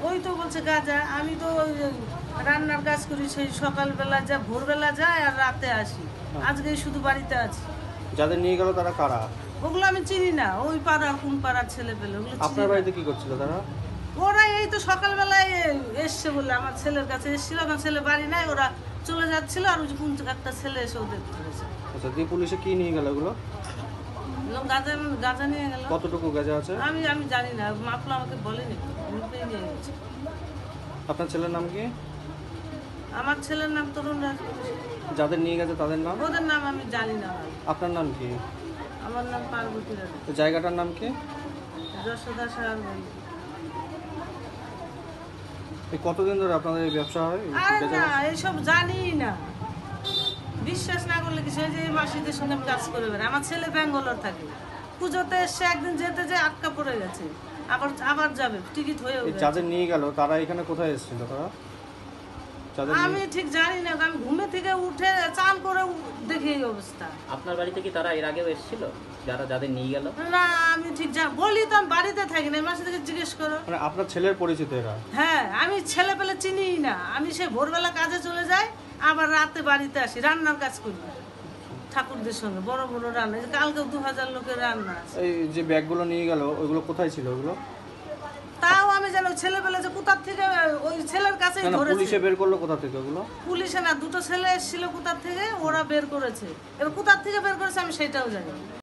ওই তো বলছে গাঁজা। আমি তো ওই রান্নার কাজ করি, সেই সকালবেলা যা ভোরবেলা যায় আর রাতে আসি। আজকে শুধু বাড়িতে আছি। যাদের নিয়ে গেল তারা কারা? ওগুলো আমি চিনি না, ওই পাড়ার কোন পাড়ার ছেলে পেলে ওগুলো চিনি আপনার না। বাড়িতে কি করছিল তারা? ওরা এই তো সকালবেলায় এসছে বলে, আমার ছেলের কাছে এসেছিল। আমার ছেলে বাড়ি নাই, ওরা চলে যাচ্ছিল, আর ওই যে কোন একটা ছেলে এসে ওদের ধরেছে। আচ্ছা, দিয়ে পুলিশে কি নিয়ে গেল এগুলো? গাঁজা গাঁজা নিয়ে গেল। কতটুকু গাঁজা আছে? আমি আমি জানি না, মাপলা আমাকে বলেনি, লুকিয়ে নিয়ে গেছে। আপনার ছেলের নাম কি? আমার ছেলের নাম তরুণ রাজ। যাদের নিয়ে গেছে তাদের নাম? ওদের নাম আমি জানি না ভাই। আপনার নাম কি? আমার নাম পার্বতী রাজ। তো জায়গাটার নাম কি? যশোদা সাহার বাড়ি। এই কতদিন ধরে আপনাদের এই ব্যবসা হয়? আরে না, এইসব জানি না। বিশ্বাস না করলে কিছু, এই যে এই মাসিদের সঙ্গে আমি কাজ করে বেড়াই। আমার ছেলে ব্যাঙ্গালোর থাকে, পুজোতে এসে একদিন যেতে যে আটকা পড়ে গেছে, আবার আবার যাবে, টিকিট হয়েও গেছে। যাদের নিয়ে গেল তারা এখানে কোথায় এসেছিল তারা? আমি ঠিক জানি না, আমি ঘুমে থেকে উঠে চান করে দেখি এই অবস্থা। আপনার বাড়িতে কি তারা এর আগেও এসেছিল, যাদের নিয়ে গেল? না আমি ঠিক বলি তো, আমি বাড়িতে থাকি না, মাসি থেকে জিজ্ঞেস করো। মানে আপনার ছেলের পরিচিত এরা? হ্যাঁ, আমি ছেলে পেলে চিনিই না। আমি সে ভোরবেলা কাজে চলে যাই, আবার রাতে বাড়িতে আসি, রান্নার কাজ করি ঠাকুরদের সঙ্গে, বড় বড় রান্না। কালকে 2000 লোকের রান্না আছে। এই যে ব্যাগগুলো নিয়ে গেল ওইগুলো কোথায় ছিল ওগুলো? তাও আমি জানি ছেলেবেলা যে কোথার থেকে, ওই ছেলের কাছেই না, ধরেছে। পুলিশে বের করলো কোথা থেকে ওগুলো? পুলিশে না, দুটো ছেলে এসেছিল কোথার থেকে, ওরা বের করেছে। এবার কোথার থেকে বের করেছে আমি সেটাও জানি।